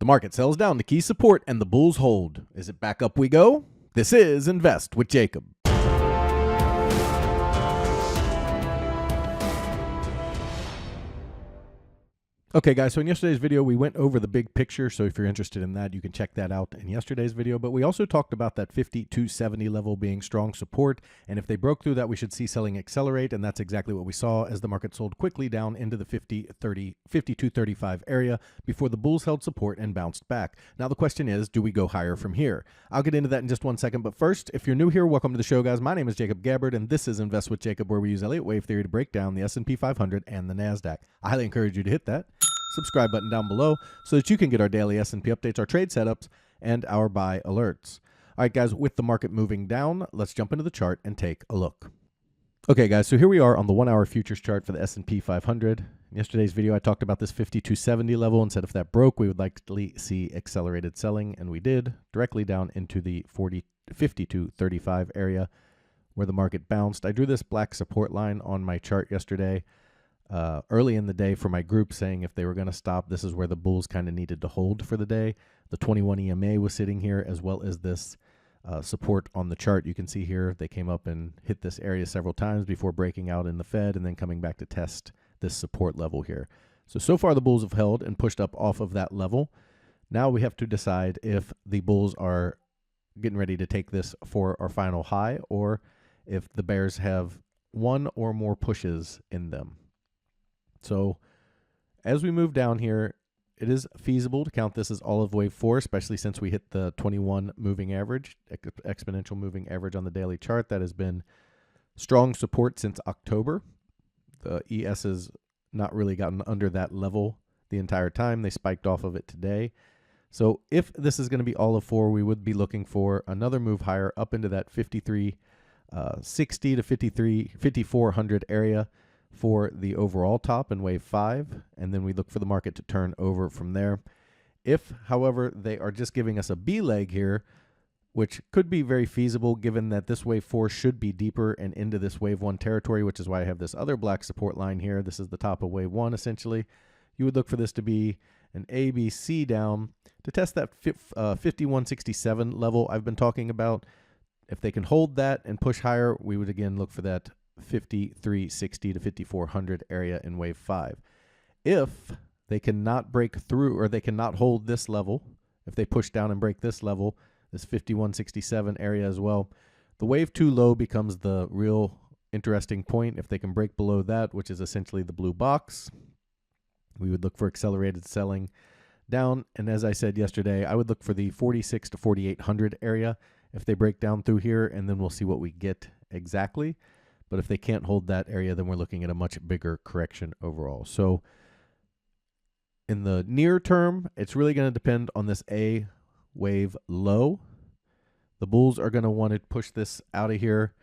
market sells down to key support and the bulls hold. Is it back up we go? This is Invest with Jacob. Okay, guys, so in yesterday's video, we went over the big picture. So if you're interested in that, you can check that out in yesterday's video. But we also talked about that 5270 level being strong support. And if they broke through that, we should see selling accelerate. And that's exactly what we saw as the market sold quickly down into the 5235 area before the bulls held support and bounced back. Now, the question is, do we go higher from here? I'll get into that in just 1 second. But first, if you're new here, welcome to the show, guys. My name is Jacob Gabbard, and this is Invest with Jacob, where we use Elliott Wave Theory to break down the SP 500 and the NASDAQ. I highly encourage you to hit that subscribe button down below so that you can get our daily S&P updates, our trade setups, and our buy alerts. All right, guys, with the market moving down, let's jump into the chart and take a look. Okay, guys, so here we are on the 1-hour futures chart for the S&P 500. In yesterday's video, I talked about this 5270 level and said if that broke, we would likely see accelerated selling, and we did, directly down into the 5235 area where the market bounced. I drew this black support line on my chart yesterday. Early in the day for my group, saying if they were going to stop, this is where the bulls kind of needed to hold for the day. The 21 EMA was sitting here, as well as this support on the chart. You can see here they came up and hit this area several times before breaking out in the Fed and then coming back to test this support level here. So far the bulls have held and pushed up off of that level. Now we have to decide if the bulls are getting ready to take this for our final high, or if the bears have one or more pushes in them. So as we move down here, it is feasible to count this as olive wave 4, especially since we hit the 21 moving average, exponential moving average on the daily chart. That has been strong support since October. The ES has not really gotten under that level the entire time. They spiked off of it today. So if this is going to be olive 4, we would be looking for another move higher up into that 5360 to 5400 area for the overall top in wave 5, and then we look for the market to turn over from there. If, however, they are just giving us a B leg here, which could be very feasible given that this wave 4 should be deeper and into this wave 1 territory, which is why I have this other black support line here. This is the top of wave 1 essentially. You would look for this to be an ABC down to test that 5167 level I've been talking about. If they can hold that and push higher, we would again look for that 5360 to 5400 area in wave 5. If they cannot break through, or they cannot hold this level, if they push down and break this level, this 5167 area as well, the wave 2 low becomes the real interesting point. If they can break below that, which is essentially the blue box, we would look for accelerated selling down. And as I said yesterday, I would look for the 46 to 4800 area if they break down through here, and then we'll see what we get exactly. But if they can't hold that area, then we're looking at a much bigger correction overall. So in the near term, it's really going to depend on this A wave low. The bulls are going to want to push this out of here.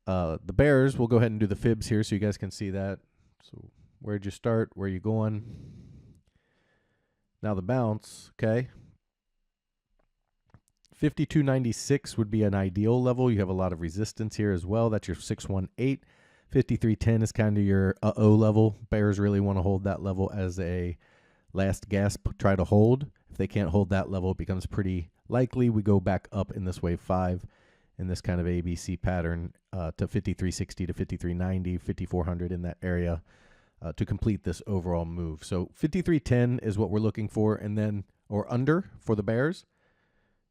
The bears, we'll go ahead and do the fibs here so you guys can see that. So where'd you start? Where are you going? Now the bounce, okay. 5296 would be an ideal level. You have a lot of resistance here as well. That's your 618. 5310 is kind of your uh-oh level. Bears really want to hold that level as a last gasp, try to hold. If they can't hold that level, it becomes pretty likely we go back up in this wave 5 in this kind of ABC pattern to 5360 to 5390, 5400 in that area to complete this overall move. So 5310 is what we're looking for, and then or under for the bears.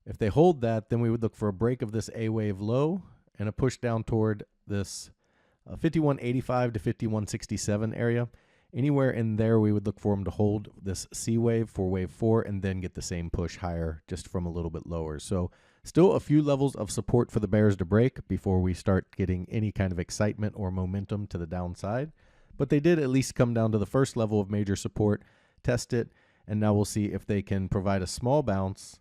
If they hold that, then we would look for a break of this A wave low and a push down toward this 5185 to 5167 area. Anywhere in there, we would look for them to hold this C wave for wave 4 and then get the same push higher just from a little bit lower. So still a few levels of support for the bears to break before we start getting any kind of excitement or momentum to the downside. But they did at least come down to the first level of major support, test it, and now we'll see if they can provide a small bounce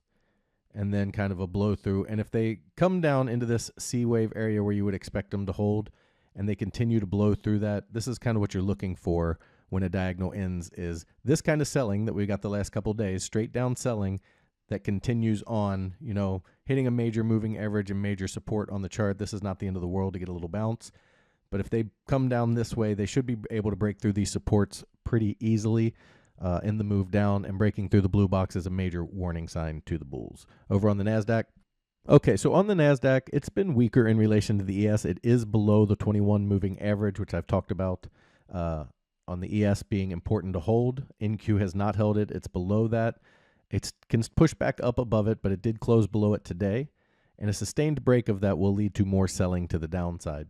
and then kind of a blow through. And if they come down into this C wave area where you would expect them to hold and they continue to blow through that, this is kind of what you're looking for when a diagonal ends, is this kind of selling that we got the last couple of days, straight down selling that continues on, you know, hitting a major moving average and major support on the chart. This is not the end of the world to get a little bounce. But if they come down this way, they should be able to break through these supports pretty easily. in the move down, and breaking through the blue box is a major warning sign to the bulls. Over on the NASDAQ. Okay, so on the NASDAQ, it's been weaker in relation to the ES. It is below the 21 moving average, which I've talked about on the ES being important to hold. NQ has not held it. It's below that. It can push back up above it, but it did close below it today. And a sustained break of that will lead to more selling to the downside.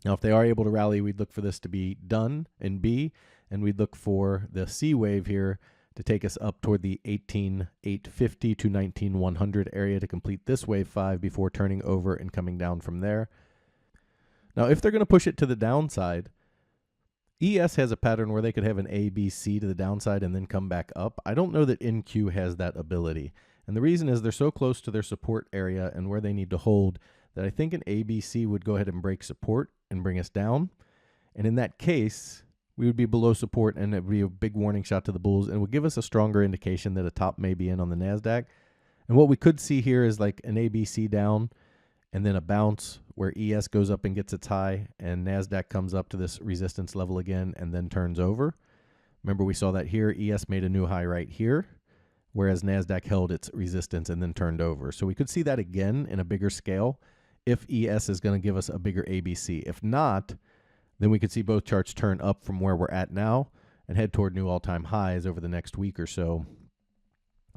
Now, if they are able to rally, we'd look for this to be done in B, and we'd look for the C wave here to take us up toward the 18,850 to 19,100 area to complete this wave 5 before turning over and coming down from there. Now, if they're going to push it to the downside, ES has a pattern where they could have an A, B, C to the downside and then come back up. I don't know that NQ has that ability. And the reason is they're so close to their support area and where they need to hold that I think an ABC would go ahead and break support and bring us down. And in that case, we would be below support, and it would be a big warning shot to the bulls, and would give us a stronger indication that a top may be in on the NASDAQ. And what we could see here is like an ABC down and then a bounce where ES goes up and gets its high, and NASDAQ comes up to this resistance level again and then turns over. Remember, we saw that here. ES made a new high right here, whereas NASDAQ held its resistance and then turned over. So we could see that again in a bigger scale if ES is going to give us a bigger ABC. If not, then we could see both charts turn up from where we're at now and head toward new all-time highs over the next week or so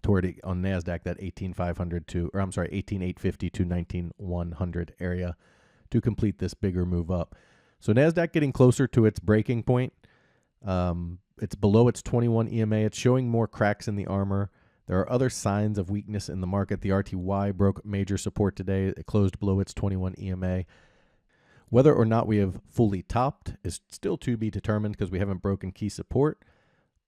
toward, on NASDAQ, that 18,850 to 19,100 area to complete this bigger move up. So NASDAQ getting closer to its breaking point. It's below its 21 EMA. It's showing more cracks in the armor. There are other signs of weakness in the market. The RTY broke major support today. It closed below its 21 EMA. Whether or not we have fully topped is still to be determined because we haven't broken key support,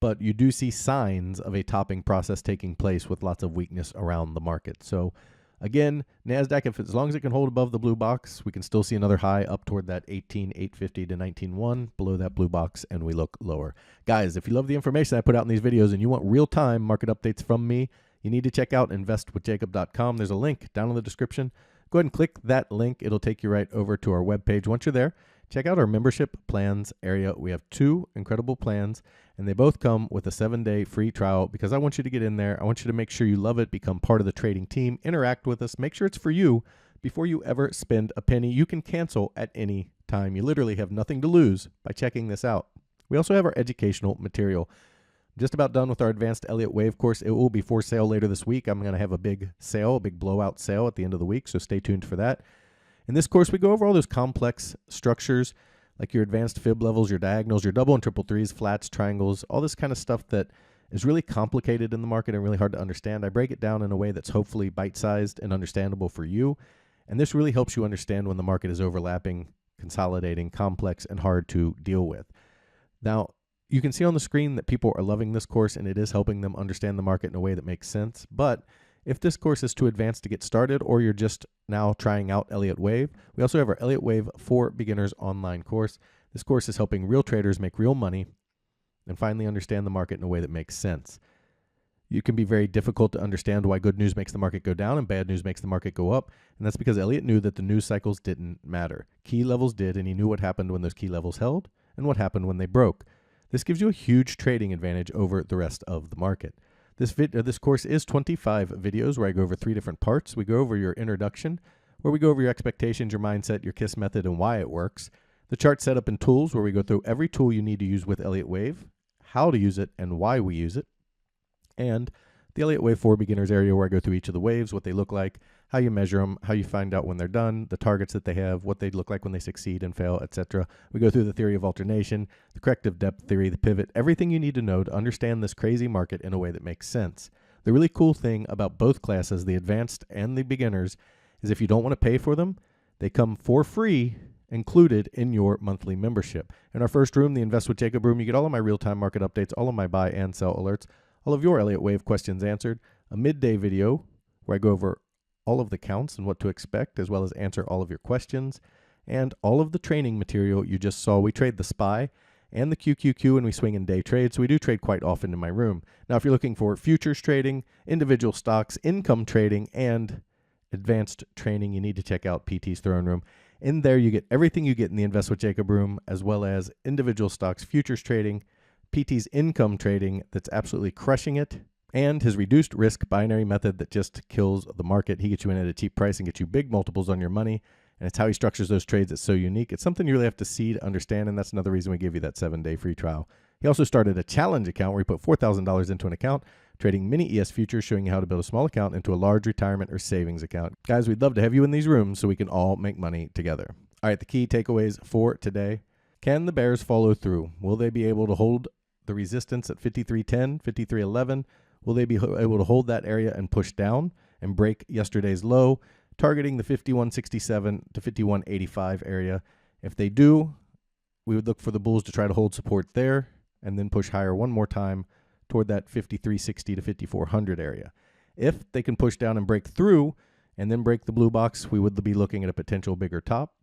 but you do see signs of a topping process taking place with lots of weakness around the market. So again, NASDAQ, as long as it can hold above the blue box, we can still see another high up toward that 18,850 to 19,100 below that blue box, and we look lower. Guys, if you love the information I put out in these videos and you want real-time market updates from me, you need to check out investwithjacob.com. There's a link down in the description. Go ahead and click that link. It'll take you right over to our webpage. Once you're there, check out our membership plans area. We have 2 incredible plans, and they both come with a 7-day free trial because I want you to get in there. I want you to make sure you love it, become part of the trading team, interact with us, make sure it's for you before you ever spend a penny. You can cancel at any time. You literally have nothing to lose by checking this out. We also have our educational material. Just about done with our advanced Elliott Wave course. It will be for sale later this week. I'm going to have a big sale, a big blowout sale at the end of the week, so stay tuned for that. In this course, we go over all those complex structures, like your advanced fib levels, your diagonals, your double and triple threes, flats, triangles, all this kind of stuff that is really complicated in the market and really hard to understand. I break it down in a way that's hopefully bite-sized and understandable for you, and this really helps you understand when the market is overlapping, consolidating, complex, and hard to deal with. Now, you can see on the screen that people are loving this course, and it is helping them understand the market in a way that makes sense. But if this course is too advanced to get started, or you're just now trying out Elliott Wave, we also have our Elliott Wave for Beginners online course. This course is helping real traders make real money and finally understand the market in a way that makes sense. You can be very difficult to understand why good news makes the market go down and bad news makes the market go up, and that's because Elliott knew that the news cycles didn't matter. Key levels did, and he knew what happened when those key levels held and what happened when they broke. This gives you a huge trading advantage over the rest of the market. This course is 25 videos where I go over 3 different parts. We go over your introduction, where we go over your expectations, your mindset, your KISS method, and why it works. The chart setup and tools, where we go through every tool you need to use with Elliott Wave, how to use it, and why we use it. And the Elliott Wave for Beginners area, where I go through each of the waves, what they look like, how you measure them, how you find out when they're done, the targets that they have, what they look like when they succeed and fail, etc. We go through the theory of alternation, the corrective depth theory, the pivot, everything you need to know to understand this crazy market in a way that makes sense. The really cool thing about both classes, the advanced and the beginners, is if you don't want to pay for them, they come for free included in your monthly membership. In our first room, the Invest with Jacob room, you get all of my real-time market updates, all of my buy and sell alerts, all of your Elliott Wave questions answered, a midday video where I go over all of the counts and what to expect, as well as answer all of your questions, and all of the training material you just saw. We trade the SPY and the QQQ, and we swing in day trade, so we do trade quite often in my room. Now, if you're looking for futures trading, individual stocks, income trading, and advanced training, you need to check out PT's Throne Room. In there, you get everything you get in the Invest with Jacob room, as well as individual stocks, futures trading, PT's income trading that's absolutely crushing it, and his reduced risk binary method that just kills the market. He gets you in at a cheap price and gets you big multiples on your money, and it's how he structures those trades that's so unique. It's something you really have to see to understand, and that's another reason we give you that 7-day free trial. He also started a challenge account where he put $4,000 into an account, trading mini ES futures, showing you how to build a small account into a large retirement or savings account. Guys, we'd love to have you in these rooms so we can all make money together. All right, the key takeaways for today. Can the bears follow through? Will they be able to hold the resistance at 53.10, 53.11? Will they be able to hold that area and push down and break yesterday's low, targeting the 51.67 to 51.85 area? If they do, we would look for the bulls to try to hold support there and then push higher one more time toward that 53.60 to 5400 area. If they can push down and break through and then break the blue box, we would be looking at a potential bigger top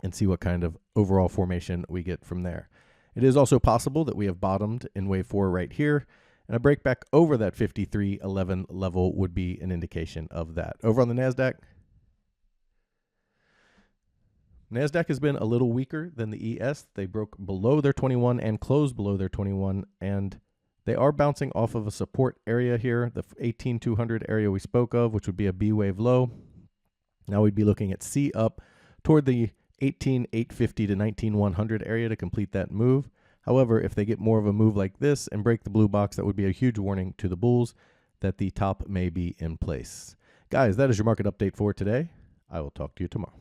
and see what kind of overall formation we get from there. It is also possible that we have bottomed in wave 4 right here, and a break back over that 53.11 level would be an indication of that. Over on the NASDAQ, NASDAQ has been a little weaker than the ES. They broke below their 21 and closed below their 21, and they are bouncing off of a support area here, the 18,200 area we spoke of, which would be a B wave low. Now we'd be looking at C up toward the 18,850 to 19,100 area to complete that move. However, if they get more of a move like this and break the blue box, that would be a huge warning to the bulls that the top may be in place. Guys, that is your market update for today. I will talk to you tomorrow.